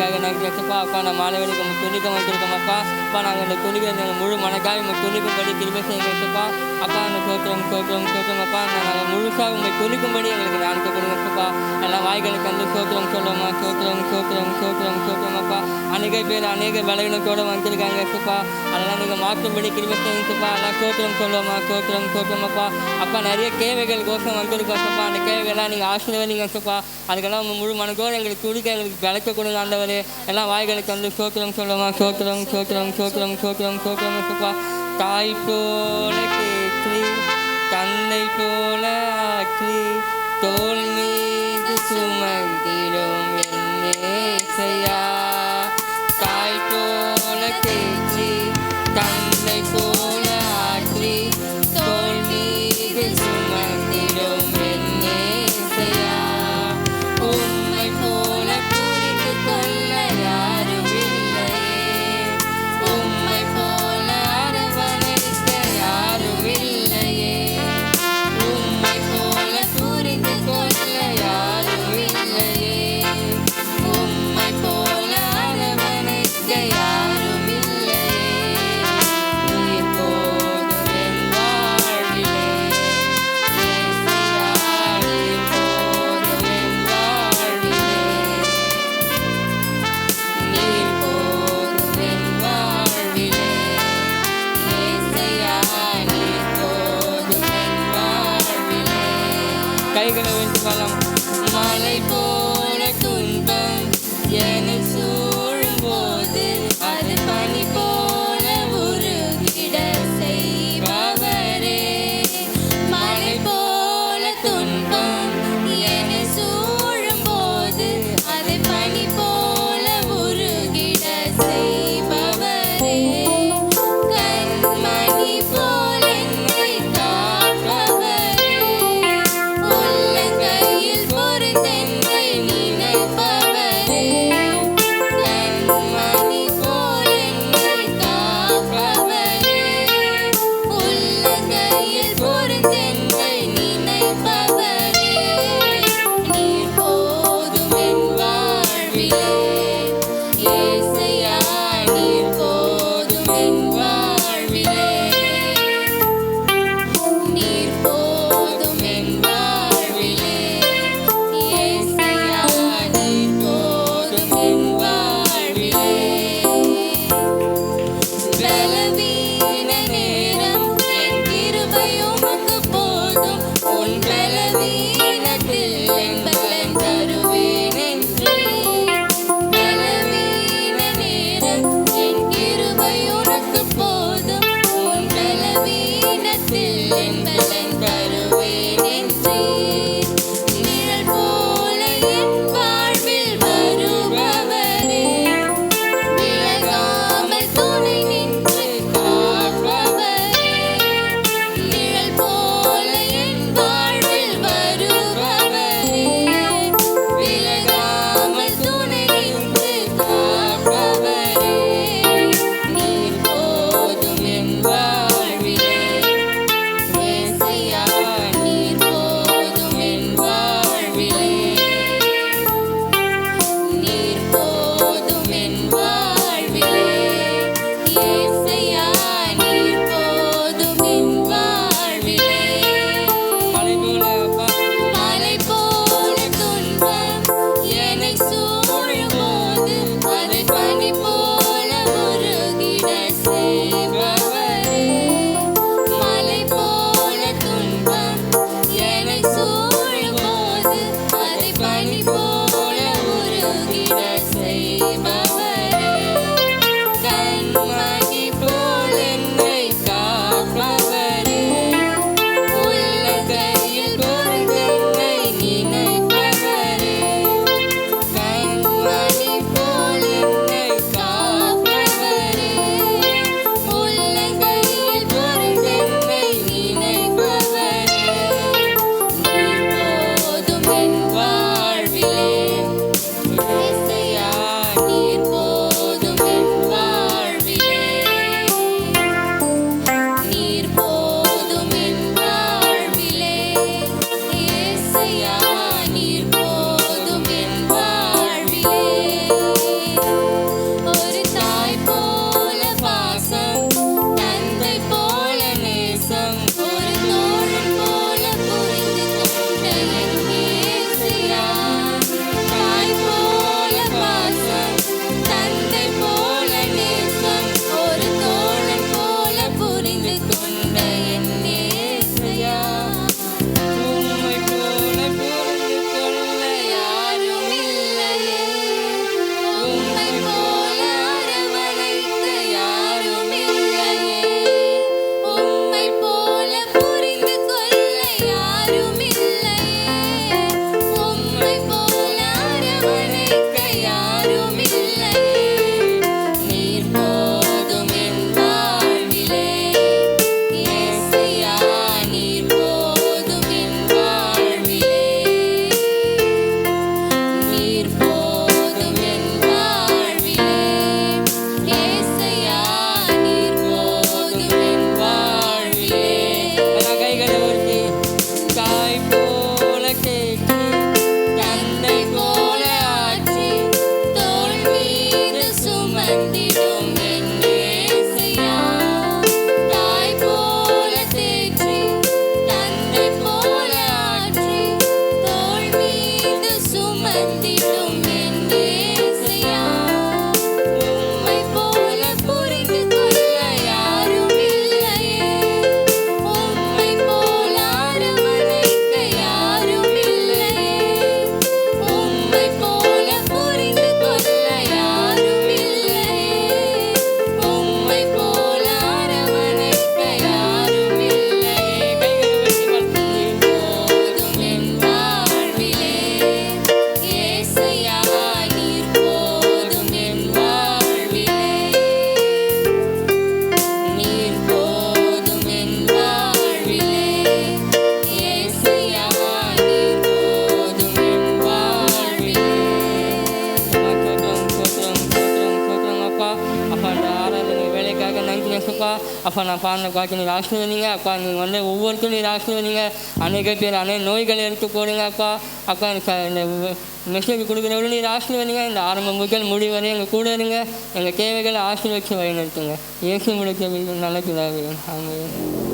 கிருபைக்காக நன்றி ஏசப்பா. அப்பா நான் மாலை வேலைக்கு உங்கள் துணிக்க வந்திருக்கோம் அப்பா. அப்பா நாங்கள் இந்த துணிக்க முழு மனக்காக உங்கள் துணிக்கும்படி கிருபை செய்யுங்க ஏசப்பா. அப்பா அந்த சோத்திரம் அப்பா நாங்கள் முழுசாக உங்கள் துணிக்கும்படி எங்களுக்கு ஞானத்தை கொடுங்க ஏசப்பா. எல்லாம் வாய்களுக்கு வந்து சோத்திரம் சொல்லுவோம்மா. சோத்திரம் அப்பா. அநேக பேர் அநேக பலகீனத்தோடு வந்திருக்காங்க ஏசப்பா. அதெல்லாம் நீங்கள் மாற்றும்படி கிருபை செய்யுங்க ஏசப்பா. எல்லாம் சோத்திரம் சொல்லுவோம்மா. சோத்திரம் அப்பா. அப்பா நிறைய கேவைகள் கோஷம் வந்திருக்கோம் ஏசப்பா. அந்த கேவைகள்லாம் நீங்கள் ஆசீர்வதிங்க ஏசப்பா. அதுக்கெல்லாம் முழு மனதோடு எங்களுக்கு துடிக்க எங்களுக்கு விளக்க கொடுங்க ஆண்டவரே. எல்லாம் வாய்களுக்கு வந்து சோத்திரம் சொல்லுவோமா. சோத்திரம் ஏசப்பா. தாய் போல கேற்றி தந்தை போல ஆற்றி தோல் மீது சுமந்திடும் என்னேசையா. தாய் போல கேற்றி தந்தை போல ஆற்றி தோல் மீது சுமந்திடும் என்னேசையா. உம்மை போல புரிந்து கொள்ள யாரும் இல்லையே. உம்மை போல அரவணைக்க யாரும் இல்லையே. உம்மை போல புரிந்து கொள்ள யாரும் இல்லையே. உம்மை போல அரவணைக்க யாரும் இல்லையே. நீர் போதும் என் வாழ்விலே. ஏசையா நீர் போதும் என் வாழ்விலே. நீர் போதும் என் வாழ்விலே. ஏசையா நீர் போதும் என் வாழ்விலே. கைகளை உயர்த்தி பாடலாம். மலை போல துன்பம் என்னை சூழும்போது அது பனி போல உருகிட செய்பவரே. மலை போல துன்பம் என்னை சூழும்போது அது பனி போல உருகிட செய்பவரே. கண்மணி போல என்னை காப்பவரே. உள்ளங்கையில் பொறுத்தென்னை நினைப்பவரே. கண்மணி போல என்னை காப்பவரே. உள்ளங்கையில் பொறுத்தென்னை நினைப்பவரே. நீர் போதும் என் வாழ்விலே. ஏசையா நீர் போதும் என் வாழ்விலே. நீர் போதும் என் வாழ்விலே. ஏசையா நீர் போதும் என் வாழ்விலே. பலவீன நேரம் என் கிருபை உமக்கு போதும். உன் பலவீனத்தில் என் பலன் தருவேன் என்றீர். பலவீன நேரம் என் கிருபை உனக்கு போதும். உன் பலவீனத்தில் என் பலன் தருவேன் என்றீர். நிழல் போல என் வாழ்வில் வருபவரே. விலகாமல் துணை நின்று காப்பவரே. நிழல் போல என் வாழ்வில் வருபவரே. விலகாமல் துணை நின்று காப்பவரே. நீர் போதும் என் வாழ்விலே. ஏசையா நீர் போதும் என் வாழ்விலே. நீர் போதும் என் வாழ்விலே. ஏசையா நீர் போதும் என் வாழ்விலே. மலை போல துன்பம் என்னை சூழும்போது அதை பனி போல உருகிட செய்பவரே. மலை போல துன்பம் என்னை சூழும்போது அதை பனி போல உருகிட செய்பவரே. கண்மணி போல் என்னை காப்பவரே. உள்ளங்கையில் பொறுத்தென்னை நினைப்பவரே. கண்மணி போல் என்னை காப்பவரே. உள்ளங்கையில் பொறுத்தென்னை நினைப்பவரே. நீர் போதும் என் வாழ்விலே. ஏசையா நீர் ஏசுப்பா. அப்பா நான் பாடின பாட்டு நீர் ஆசீர்வதிங்க அப்பா. நீங்கள் வந்து ஒவ்வொருத்தரும் நீர் ஆசீர்வதிங்க. அநேக பேர் அநேக நோய்களை எடுத்து போடுங்க அப்பா. அப்பா எனக்கு இந்த மெசேஜ் கொடுக்குறவங்களும் நீர் ஆசீர்வதிங்க. இந்த ஆரம்பம் முதல் முடிவரை எங்கள் கூட இருங்க. எங்கள் தேவைகளை ஆசீர்வதித்து வழிநடத்துங்க. இயேசு முடிக்க நல்ல பிதாவே. ஆமென்.